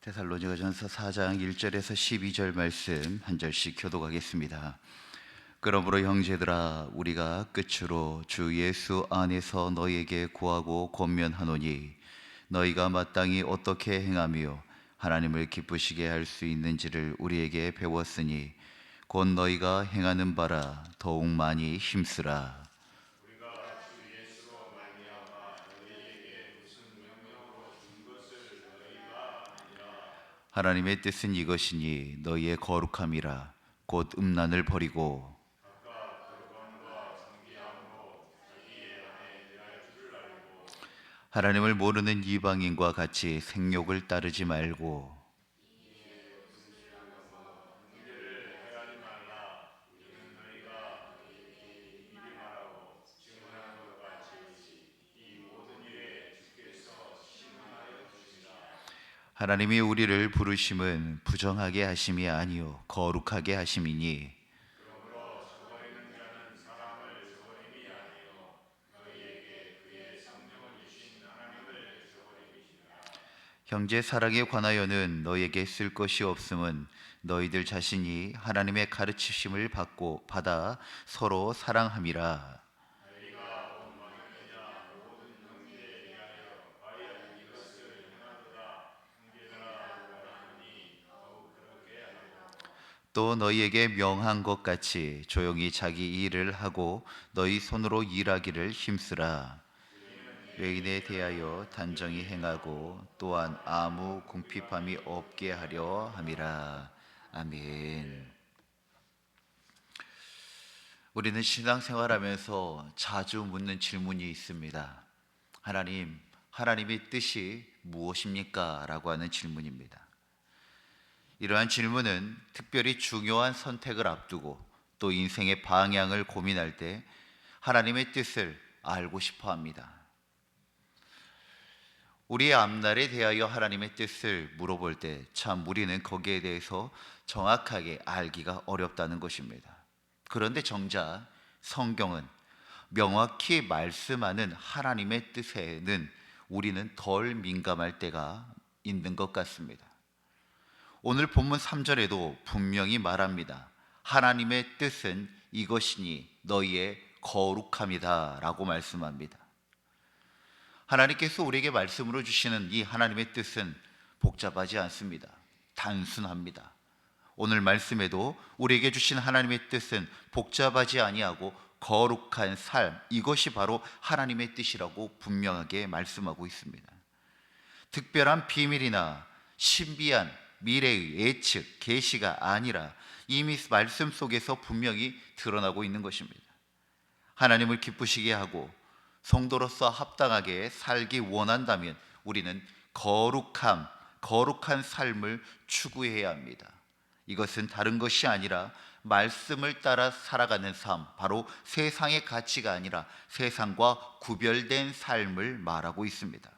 데살로니가전서 4장 1절에서 12절 말씀 한 절씩 교독하겠습니다. 그러므로 형제들아, 우리가 끝으로 주 예수 안에서 너희에게 구하고 권면하노니, 너희가 마땅히 어떻게 행하며 하나님을 기쁘시게 할 수 있는지를 우리에게 배웠으니 곧 너희가 행하는 바라 더욱 많이 힘쓰라. 하나님의 뜻은 이것이니 너희의 거룩함이라. 곧 음란을 버리고 하나님을 모르는 이방인과 같이 생욕을 따르지 말고 하나님이 우리를 부르심은 부정하게 하심이 아니요 거룩하게 하심이니, 형제 사랑에 관하여는 너희에게 쓸 것이 없음은 너희들 자신이 하나님의 가르치심을 받아 서로 사랑함이라. 또 너희에게 명한 것 같이 조용히 자기 일을 하고 너희 손으로 일하기를 힘쓰라. 외인에 대하여 단정히 행하고 또한 아무 궁핍함이 없게 하려 함이라. 아멘. 우리는 신앙생활하면서 자주 묻는 질문이 있습니다. 하나님의 뜻이 무엇입니까? 라고 하는 질문입니다. 이러한 질문은 특별히 중요한 선택을 앞두고 또 인생의 방향을 고민할 때 하나님의 뜻을 알고 싶어 합니다. 우리의 앞날에 대하여 하나님의 뜻을 물어볼 때 참 우리는 거기에 대해서 정확하게 알기가 어렵다는 것입니다. 그런데 정작 성경은 명확히 말씀하는 하나님의 뜻에는 우리는 덜 민감할 때가 있는 것 같습니다. 오늘 본문 3절에도 분명히 말합니다. 하나님의 뜻은 이것이니 너희의 거룩함이다 라고 말씀합니다. 하나님께서 우리에게 말씀으로 주시는 이 하나님의 뜻은 복잡하지 않습니다. 단순합니다. 오늘 말씀에도 우리에게 주신 하나님의 뜻은 복잡하지 아니하고 거룩한 삶, 이것이 바로 하나님의 뜻이라고 분명하게 말씀하고 있습니다. 특별한 비밀이나 신비한 미래의 예측, 계시가 아니라 이미 말씀 속에서 분명히 드러나고 있는 것입니다. 하나님을 기쁘시게 하고 성도로서 합당하게 살기 원한다면 우리는 거룩한 삶을 추구해야 합니다. 이것은 다른 것이 아니라 말씀을 따라 살아가는 삶, 바로 세상의 가치가 아니라 세상과 구별된 삶을 말하고 있습니다.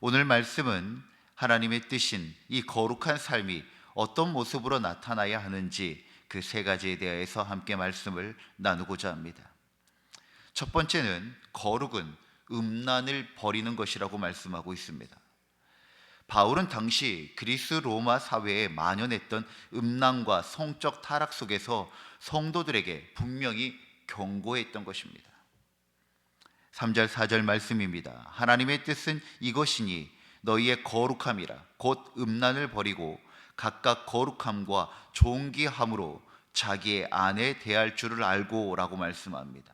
오늘 말씀은 하나님의 뜻인 이 거룩한 삶이 어떤 모습으로 나타나야 하는지 그 세 가지에 대해서 함께 말씀을 나누고자 합니다. 첫 번째는 거룩은 음란을 버리는 것이라고 말씀하고 있습니다. 바울은 당시 그리스 로마 사회에 만연했던 음란과 성적 타락 속에서 성도들에게 분명히 경고했던 것입니다. 3절 4절 말씀입니다. 하나님의 뜻은 이것이니 너희의 거룩함이라. 곧 음란을 버리고 각각 거룩함과 존귀함으로 자기의 아내 대할 줄을 알고 라고 말씀합니다.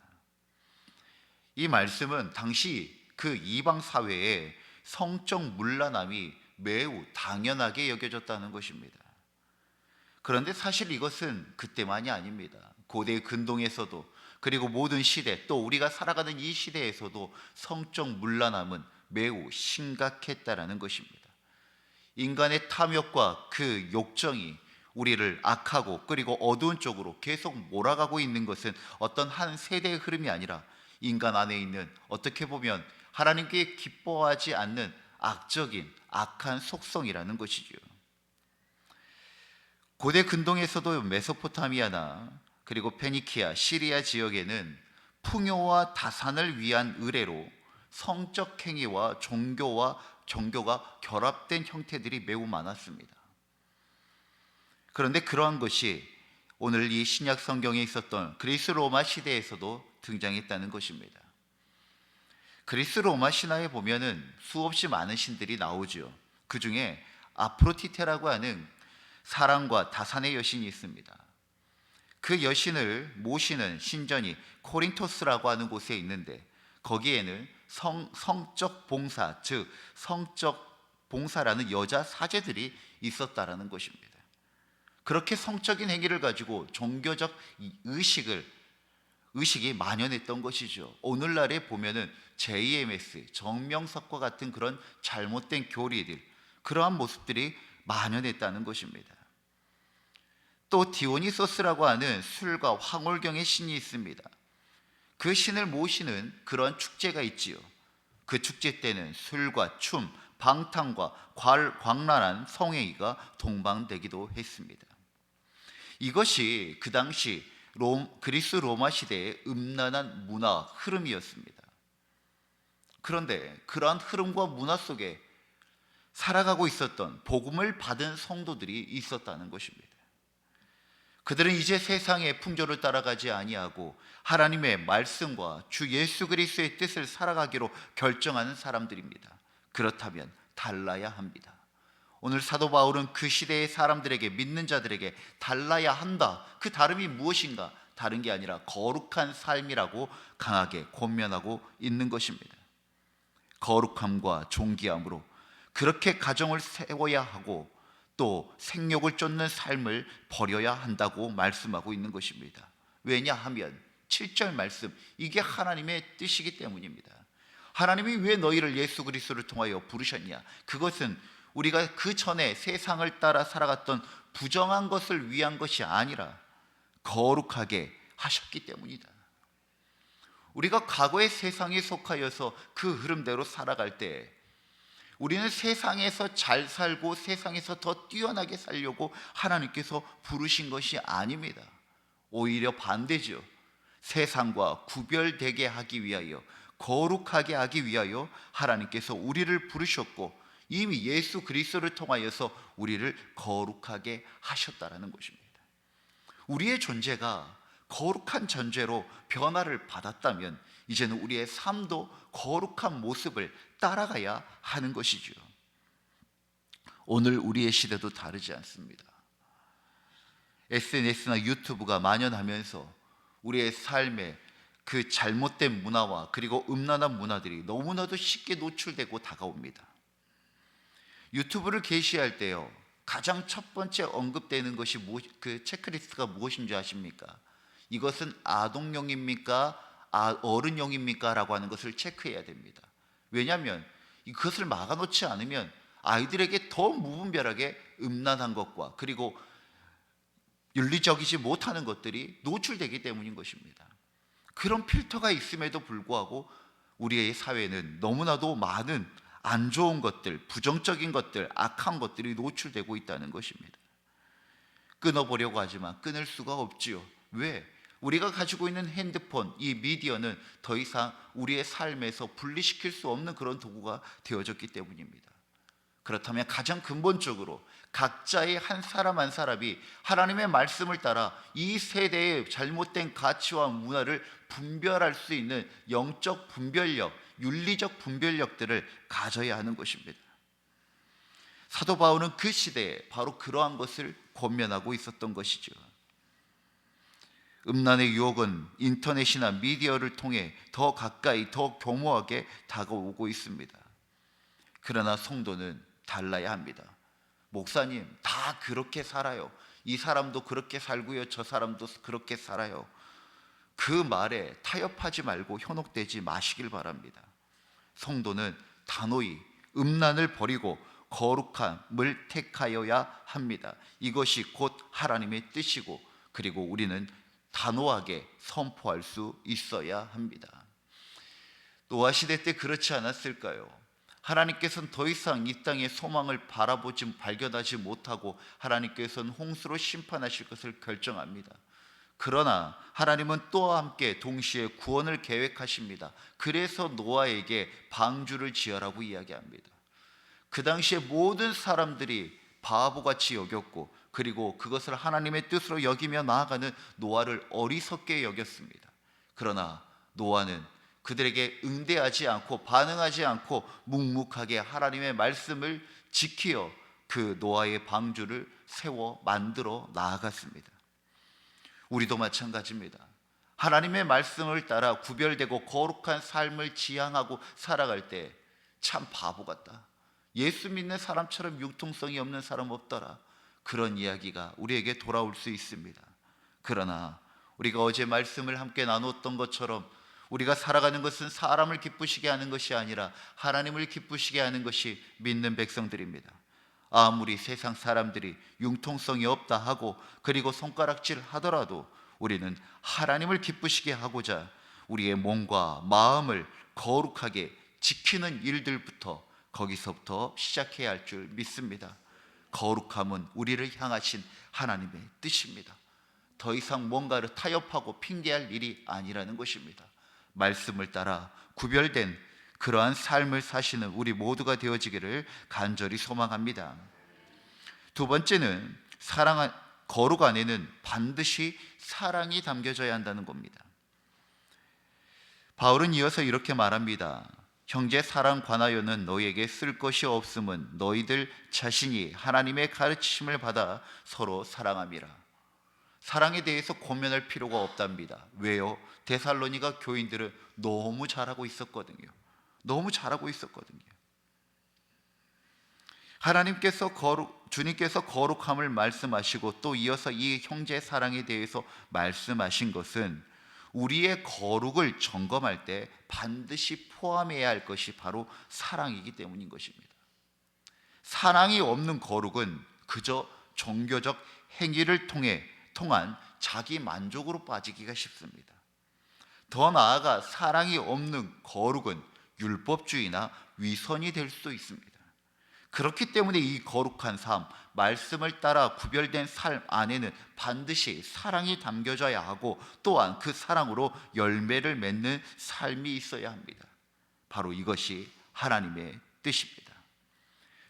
이 말씀은 당시 그 이방 사회에 성적 문란함이 매우 당연하게 여겨졌다는 것입니다. 그런데 사실 이것은 그때만이 아닙니다. 고대 근동에서도, 그리고 모든 시대, 또 우리가 살아가는 이 시대에서도 성적 문란함은 매우 심각했다라는 것입니다. 인간의 탐욕과 그 욕정이 우리를 악하고 그리고 어두운 쪽으로 계속 몰아가고 있는 것은 어떤 한 세대의 흐름이 아니라 인간 안에 있는, 어떻게 보면 하나님께 기뻐하지 않는 악적인 악한 속성이라는 것이죠. 고대 근동에서도 메소포타미아나 그리고 페니키아, 시리아 지역에는 풍요와 다산을 위한 의뢰로 성적 행위와 종교와 종교가 결합된 형태들이 매우 많았습니다. 그런데 그러한 것이 오늘 이 신약 성경에 있었던 그리스 로마 시대에서도 등장했다는 것입니다. 그리스 로마 신화에 보면은 수없이 많은 신들이 나오죠. 그 중에 아프로디테라고 하는 사랑과 다산의 여신이 있습니다. 그 여신을 모시는 신전이 코린토스라고 하는 곳에 있는데, 거기에는 성적 봉사, 즉 성적 봉사라는 여자 사제들이 있었다라는 것입니다. 그렇게 성적인 행위를 가지고 종교적 의식이 만연했던 것이죠. 오늘날에 보면은 JMS, 정명석과 같은 그런 잘못된 교리들, 그러한 모습들이 만연했다는 것입니다. 또 디오니소스라고 하는 술과 황홀경의 신이 있습니다. 그 신을 모시는 그런 축제가 있지요. 그 축제 때는 술과 춤, 방탕과 광란한 성행위가 동반되기도 했습니다. 이것이 그 당시 그리스 로마 시대의 음란한 문화 흐름이었습니다. 그런데 그러한 흐름과 문화 속에 살아가고 있었던 복음을 받은 성도들이 있었다는 것입니다. 그들은 이제 세상의 풍조를 따라가지 아니하고 하나님의 말씀과 주 예수 그리스도의 뜻을 살아가기로 결정하는 사람들입니다. 그렇다면 달라야 합니다. 오늘 사도 바울은 그 시대의 사람들에게, 믿는 자들에게 달라야 한다, 그 다름이 무엇인가? 다른 게 아니라 거룩한 삶이라고 강하게 권면하고 있는 것입니다. 거룩함과 존귀함으로 그렇게 가정을 세워야 하고 또 생욕을 쫓는 삶을 버려야 한다고 말씀하고 있는 것입니다. 왜냐하면 7절 말씀, 이게 하나님의 뜻이기 때문입니다. 하나님이 왜 너희를 예수 그리스도를 통하여 부르셨냐? 그것은 우리가 그 전에 세상을 따라 살아갔던 부정한 것을 위한 것이 아니라 거룩하게 하셨기 때문이다. 우리가 과거의 세상에 속하여서 그 흐름대로 살아갈 때 우리는 세상에서 잘 살고 세상에서 더 뛰어나게 살려고 하나님께서 부르신 것이 아닙니다. 오히려 반대죠. 세상과 구별되게 하기 위하여, 거룩하게 하기 위하여 하나님께서 우리를 부르셨고 이미 예수 그리스도를 통하여서 우리를 거룩하게 하셨다라는 것입니다. 우리의 존재가 거룩한 존재로 변화를 받았다면 이제는 우리의 삶도 거룩한 모습을 따라가야 하는 것이죠. 오늘 우리의 시대도 다르지 않습니다. SNS나 유튜브가 만연하면서 우리의 삶에 그 잘못된 문화와 그리고 음란한 문화들이 너무나도 쉽게 노출되고 다가옵니다. 유튜브를 게시할 때요, 가장 첫 번째 언급되는 것이 그 체크리스트가 무엇인지 아십니까? 이것은 아동용입니까? 어른용입니까? 라고 하는 것을 체크해야 됩니다. 왜냐하면 그것을 막아놓지 않으면 아이들에게 더 무분별하게 음란한 것과 그리고 윤리적이지 못하는 것들이 노출되기 때문인 것입니다. 그런 필터가 있음에도 불구하고 우리의 사회는 너무나도 많은 안 좋은 것들, 부정적인 것들, 악한 것들이 노출되고 있다는 것입니다. 끊어보려고 하지만 끊을 수가 없지요. 왜? 우리가 가지고 있는 핸드폰, 이 미디어는 더 이상 우리의 삶에서 분리시킬 수 없는 그런 도구가 되어졌기 때문입니다. 그렇다면 가장 근본적으로 각자의 한 사람 한 사람이 하나님의 말씀을 따라 이 세대의 잘못된 가치와 문화를 분별할 수 있는 영적 분별력, 윤리적 분별력들을 가져야 하는 것입니다. 사도 바울은 그 시대에 바로 그러한 것을 권면하고 있었던 것이죠. 음란의 유혹은 인터넷이나 미디어를 통해 더 가까이, 더 교모하게 다가오고 있습니다. 그러나 성도는 달라야 합니다. 목사님, 다 그렇게 살아요. 이 사람도 그렇게 살고요, 저 사람도 그렇게 살아요. 그 말에 타협하지 말고 현혹되지 마시길 바랍니다. 성도는 단호히 음란을 버리고 거룩함을 택하여야 합니다. 이것이 곧 하나님의 뜻이고, 그리고 우리는 단호하게 선포할 수 있어야 합니다. 노아 시대 때 그렇지 않았을까요? 하나님께서는 더 이상 이 땅의 소망을 발견하지 못하고 하나님께서는 홍수로 심판하실 것을 결정합니다. 그러나 하나님은 또한 함께 동시에 구원을 계획하십니다. 그래서 노아에게 방주를 지으라고 이야기합니다. 그 당시에 모든 사람들이 바보같이 여겼고, 그리고 그것을 하나님의 뜻으로 여기며 나아가는 노아를 어리석게 여겼습니다. 그러나 노아는 그들에게 응대하지 않고 반응하지 않고 묵묵하게 하나님의 말씀을 지키어 그 노아의 방주를 세워 만들어 나아갔습니다. 우리도 마찬가지입니다. 하나님의 말씀을 따라 구별되고 거룩한 삶을 지향하고 살아갈 때 참 바보 같다, 예수 믿는 사람처럼 융통성이 없는 사람 없더라, 그런 이야기가 우리에게 돌아올 수 있습니다. 그러나 우리가 어제 말씀을 함께 나눴던 것처럼 우리가 살아가는 것은 사람을 기쁘시게 하는 것이 아니라 하나님을 기쁘시게 하는 것이 믿는 백성들입니다. 아무리 세상 사람들이 융통성이 없다 하고 그리고 손가락질 하더라도 우리는 하나님을 기쁘시게 하고자 우리의 몸과 마음을 거룩하게 지키는 일들부터, 거기서부터 시작해야 할 줄 믿습니다. 거룩함은 우리를 향하신 하나님의 뜻입니다. 더 이상 뭔가를 타협하고 핑계할 일이 아니라는 것입니다. 말씀을 따라 구별된 그러한 삶을 사시는 우리 모두가 되어지기를 간절히 소망합니다. 두 번째는 거룩 안에는 반드시 사랑이 담겨져야 한다는 겁니다. 바울은 이어서 이렇게 말합니다. 형제, 사랑 관하여는 너희에게 쓸 것이 없음은 너희들 자신이 하나님의 가르치심을 받아 서로 사랑함이라. 사랑에 대해서 고민할 필요가 없답니다. 왜요? 데살로니가 교인들은 너무 잘하고 있었거든요. 너무 잘하고 있었거든요. 주님께서 거룩함을 말씀하시고 또 이어서 이 형제 사랑에 대해서 말씀하신 것은 우리의 거룩을 점검할 때 반드시 포함해야 할 것이 바로 사랑이기 때문인 것입니다. 사랑이 없는 거룩은 그저 종교적 행위를 통한 자기 만족으로 빠지기가 쉽습니다. 더 나아가 사랑이 없는 거룩은 율법주의나 위선이 될 수도 있습니다. 그렇기 때문에 이 거룩한 삶, 말씀을 따라 구별된 삶 안에는 반드시 사랑이 담겨져야 하고 또한 그 사랑으로 열매를 맺는 삶이 있어야 합니다. 바로 이것이 하나님의 뜻입니다.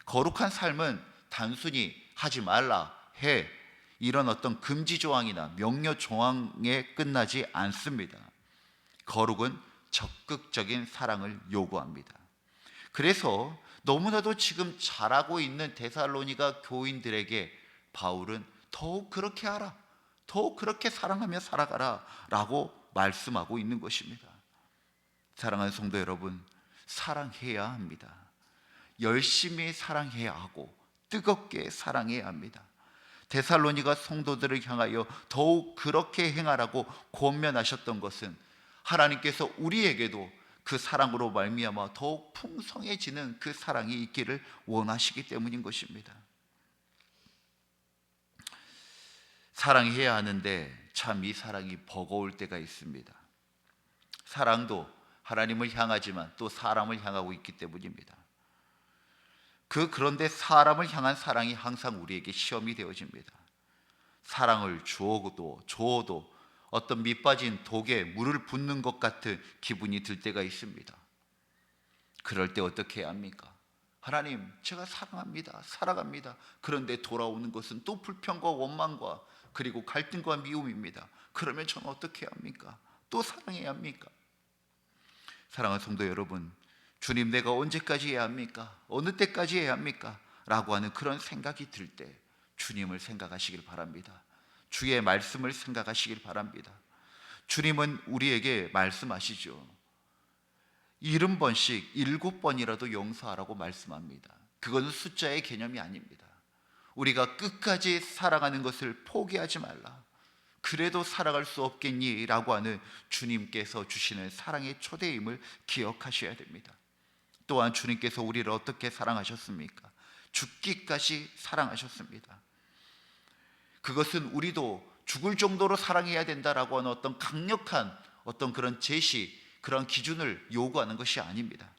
거룩한 삶은 단순히 하지 말라, 해, 이런 어떤 금지 조항이나 명령 조항에 끝나지 않습니다. 거룩은 적극적인 사랑을 요구합니다. 그래서 너무나도 지금 잘하고 있는 데살로니가 교인들에게 바울은 더욱 그렇게 하라, 더욱 그렇게 사랑하며 살아가라 라고 말씀하고 있는 것입니다. 사랑하는 성도 여러분, 사랑해야 합니다. 열심히 사랑해야 하고 뜨겁게 사랑해야 합니다. 데살로니가 성도들을 향하여 더욱 그렇게 행하라고 권면하셨던 것은 하나님께서 우리에게도 그 사랑으로 말미암아 더욱 풍성해지는 그 사랑이 있기를 원하시기 때문인 것입니다. 사랑해야 하는데 참 이 사랑이 버거울 때가 있습니다. 사랑도 하나님을 향하지만 또 사람을 향하고 있기 때문입니다. 그런데 사람을 향한 사랑이 항상 우리에게 시험이 되어집니다. 사랑을 주어도 어떤 밑빠진 독에 물을 붓는 것 같은 기분이 들 때가 있습니다. 그럴 때 어떻게 해야 합니까? 하나님, 제가 사랑합니다, 사랑합니다. 그런데 돌아오는 것은 또 불평과 원망과 그리고 갈등과 미움입니다. 그러면 저는 어떻게 해야 합니까? 또 사랑해야 합니까? 사랑하는 성도 여러분, 주님, 내가 언제까지 해야 합니까? 어느 때까지 해야 합니까? 라고 하는 그런 생각이 들 때 주님을 생각하시길 바랍니다. 주의 말씀을 생각하시길 바랍니다. 주님은 우리에게 말씀하시죠. 70번씩 7번이라도 용서하라고 말씀합니다. 그것은 숫자의 개념이 아닙니다. 우리가 끝까지 살아가는 것을 포기하지 말라, 그래도 살아갈 수 없겠니? 라고 하는 주님께서 주시는 사랑의 초대임을 기억하셔야 됩니다. 또한 주님께서 우리를 어떻게 사랑하셨습니까? 죽기까지 사랑하셨습니다. 그것은 우리도 죽을 정도로 사랑해야 된다라고 하는 어떤 강력한 어떤 그런 제시, 그런 기준을 요구하는 것이 아닙니다.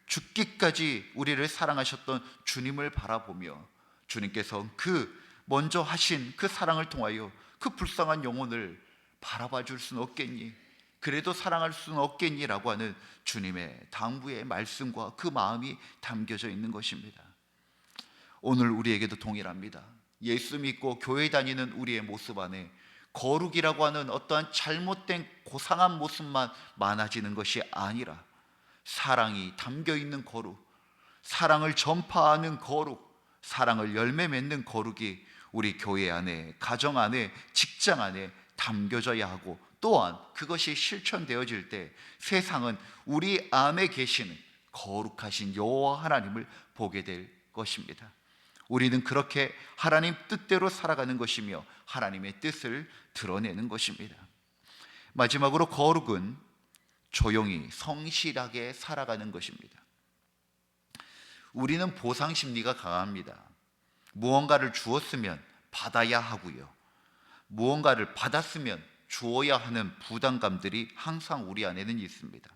죽기까지 우리를 사랑하셨던 주님을 바라보며 주님께서 그 먼저 하신 그 사랑을 통하여 그 불쌍한 영혼을 바라봐 줄 수는 없겠니? 그래도 사랑할 수는 없겠니라고 하는 주님의 당부의 말씀과 그 마음이 담겨져 있는 것입니다. 오늘 우리에게도 동일합니다. 예수 믿고 교회 다니는 우리의 모습 안에 거룩이라고 하는 어떠한 잘못된 고상한 모습만 많아지는 것이 아니라 사랑이 담겨 있는 거룩, 사랑을 전파하는 거룩, 사랑을 열매 맺는 거룩이 우리 교회 안에, 가정 안에, 직장 안에 담겨져야 하고, 또한 그것이 실천되어질 때 세상은 우리 안에 계시는 거룩하신 여호와 하나님을 보게 될 것입니다. 우리는 그렇게 하나님 뜻대로 살아가는 것이며 하나님의 뜻을 드러내는 것입니다. 마지막으로 거룩은 조용히 성실하게 살아가는 것입니다. 우리는 보상 심리가 강합니다. 무언가를 주었으면 받아야 하고요, 무언가를 받았으면 주어야 하는 부담감들이 항상 우리 안에는 있습니다.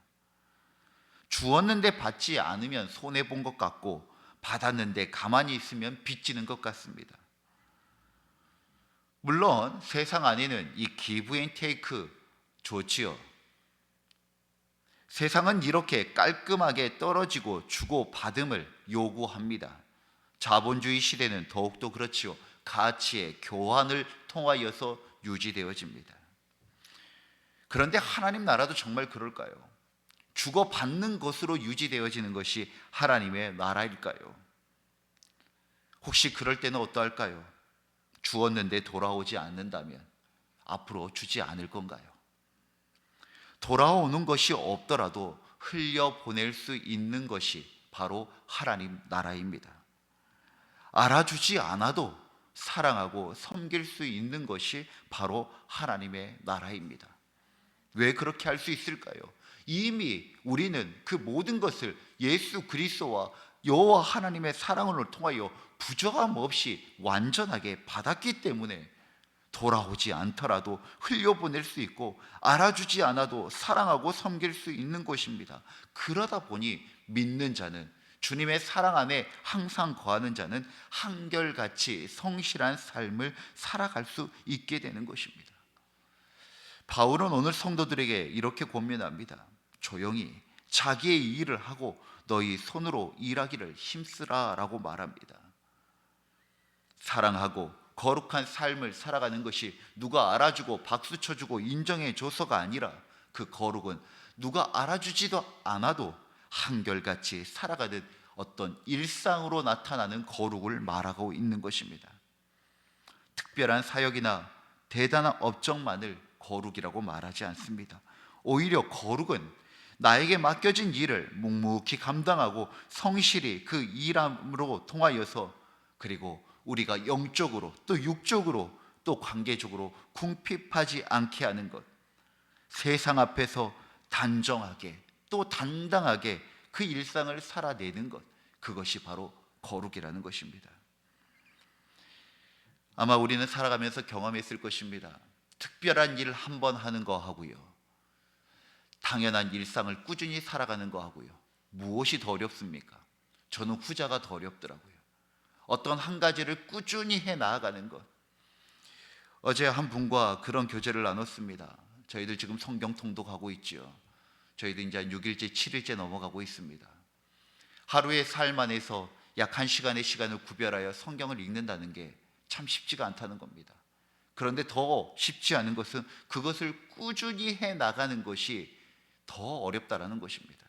주었는데 받지 않으면 손해본 것 같고, 받았는데 가만히 있으면 빚지는 것 같습니다. 물론 세상 안에는 이 기브 앤 테이크 좋지요. 세상은 이렇게 깔끔하게 떨어지고 주고 받음을 요구합니다. 자본주의 시대는 더욱더 그렇지요. 가치의 교환을 통하여서 유지되어집니다. 그런데 하나님 나라도 정말 그럴까요? 주고받는 것으로 유지되어지는 것이 하나님의 나라일까요? 혹시 그럴 때는 어떠할까요? 주었는데 돌아오지 않는다면 앞으로 주지 않을 건가요? 돌아오는 것이 없더라도 흘려보낼 수 있는 것이 바로 하나님 나라입니다. 알아주지 않아도 사랑하고 섬길 수 있는 것이 바로 하나님의 나라입니다. 왜 그렇게 할 수 있을까요? 이미 우리는 그 모든 것을 예수 그리스도와 여호와 하나님의 사랑을 통하여 부족함 없이 완전하게 받았기 때문에 돌아오지 않더라도 흘려보낼 수 있고, 알아주지 않아도 사랑하고 섬길 수 있는 것입니다. 그러다 보니 믿는 자는, 주님의 사랑 안에 항상 거하는 자는 한결같이 성실한 삶을 살아갈 수 있게 되는 것입니다. 바울은 오늘 성도들에게 이렇게 권면합니다. 조용히 자기의 일을 하고 너희 손으로 일하기를 힘쓰라 라고 말합니다. 사랑하고 거룩한 삶을 살아가는 것이 누가 알아주고 박수 쳐주고 인정해줘서가 아니라, 그 거룩은 누가 알아주지도 않아도 한결같이 살아가는 어떤 일상으로 나타나는 거룩을 말하고 있는 것입니다. 특별한 사역이나 대단한 업적만을 거룩이라고 말하지 않습니다. 오히려 거룩은 나에게 맡겨진 일을 묵묵히 감당하고 성실히 그 일함으로 통하여서, 그리고 우리가 영적으로 또 육적으로 또 관계적으로 궁핍하지 않게 하는 것, 세상 앞에서 단정하게 또 당당하게 그 일상을 살아내는 것, 그것이 바로 거룩이라는 것입니다. 아마 우리는 살아가면서 경험했을 것입니다. 특별한 일을 한 번 하는 거 하고요, 당연한 일상을 꾸준히 살아가는 거 하고요, 무엇이 더 어렵습니까? 저는 후자가 더 어렵더라고요. 어떤 한 가지를 꾸준히 해 나아가는 것. 어제 한 분과 그런 교제를 나눴습니다. 저희들 지금 성경 통독하고 있죠. 저희들 이제 6일째 7일째 넘어가고 있습니다. 하루의 삶 안에서 약 1시간의 시간을 구별하여 성경을 읽는다는 게 참 쉽지가 않다는 겁니다. 그런데 더 쉽지 않은 것은 그것을 꾸준히 해 나가는 것이 더 어렵다라는 것입니다.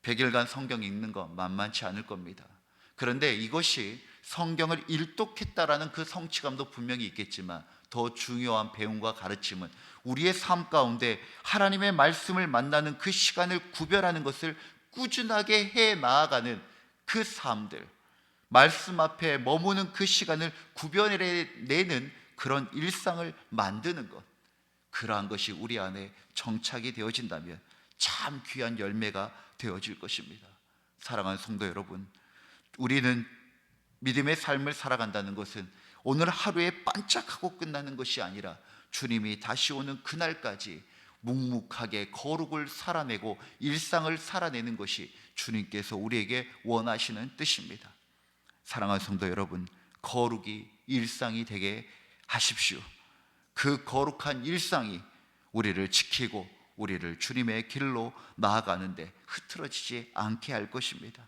100일간 성경 읽는 거 만만치 않을 겁니다. 그런데 이것이 성경을 일독했다라는 그 성취감도 분명히 있겠지만, 더 중요한 배움과 가르침은 우리의 삶 가운데 하나님의 말씀을 만나는 그 시간을 구별하는 것을 꾸준하게 해 나아가는 그 삶들, 말씀 앞에 머무는 그 시간을 구별해내는 그런 일상을 만드는 것, 그러한 것이 우리 안에 정착이 되어진다면 참 귀한 열매가 되어질 것입니다. 사랑하는 성도 여러분, 우리는 믿음의 삶을 살아간다는 것은 오늘 하루에 반짝하고 끝나는 것이 아니라 주님이 다시 오는 그날까지 묵묵하게 거룩을 살아내고 일상을 살아내는 것이 주님께서 우리에게 원하시는 뜻입니다. 사랑하는 성도 여러분, 거룩이 일상이 되게 하십시오. 그 거룩한 일상이 우리를 지키고 우리를 주님의 길로 나아가는데 흐트러지지 않게 할 것입니다.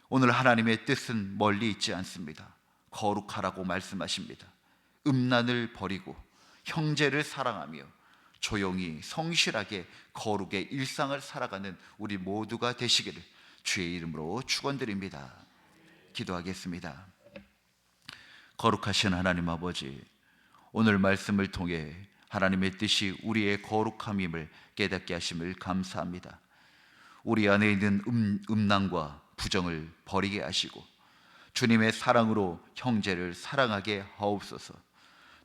오늘 하나님의 뜻은 멀리 있지 않습니다. 거룩하라고 말씀하십니다. 음란을 버리고 형제를 사랑하며 조용히 성실하게 거룩의 일상을 살아가는 우리 모두가 되시기를 주의 이름으로 축원드립니다. 기도하겠습니다. 거룩하신 하나님 아버지, 오늘 말씀을 통해 하나님의 뜻이 우리의 거룩함임을 깨닫게 하심을 감사합니다. 우리 안에 있는 음란과 부정을 버리게 하시고 주님의 사랑으로 형제를 사랑하게 하옵소서.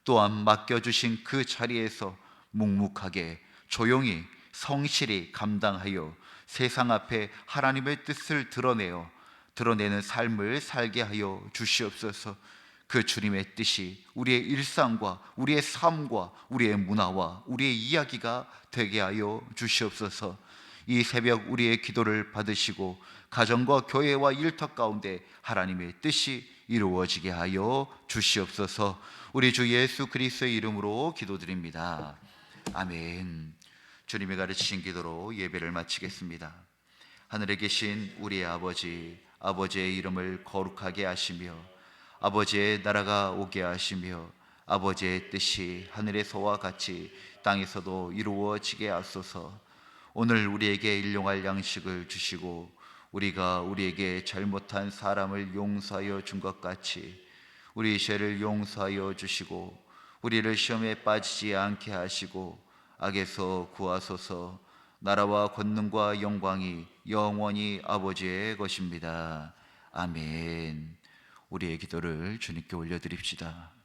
또한 맡겨주신 그 자리에서 묵묵하게 조용히 성실히 감당하여 세상 앞에 하나님의 뜻을 드러내는 삶을 살게 하여 주시옵소서. 그 주님의 뜻이 우리의 일상과 우리의 삶과 우리의 문화와 우리의 이야기가 되게 하여 주시옵소서. 이 새벽 우리의 기도를 받으시고 가정과 교회와 일터 가운데 하나님의 뜻이 이루어지게 하여 주시옵소서. 우리 주 예수 그리스도의 이름으로 기도드립니다. 아멘. 주님이 가르치신 기도로 예배를 마치겠습니다. 하늘에 계신 우리의 아버지, 아버지의 이름을 거룩하게 하시며 아버지의 나라가 오게 하시며 아버지의 뜻이 하늘에서와 같이 땅에서도 이루어지게 하소서. 오늘 우리에게 일용할 양식을 주시고 우리가 우리에게 잘못한 사람을 용서하여 준 것 같이 우리 죄를 용서하여 주시고 우리를 시험에 빠지지 않게 하시고 악에서 구하소서. 나라와 권능과 영광이 영원히 아버지의 것입니다. 아멘. 우리의 기도를 주님께 올려드립시다.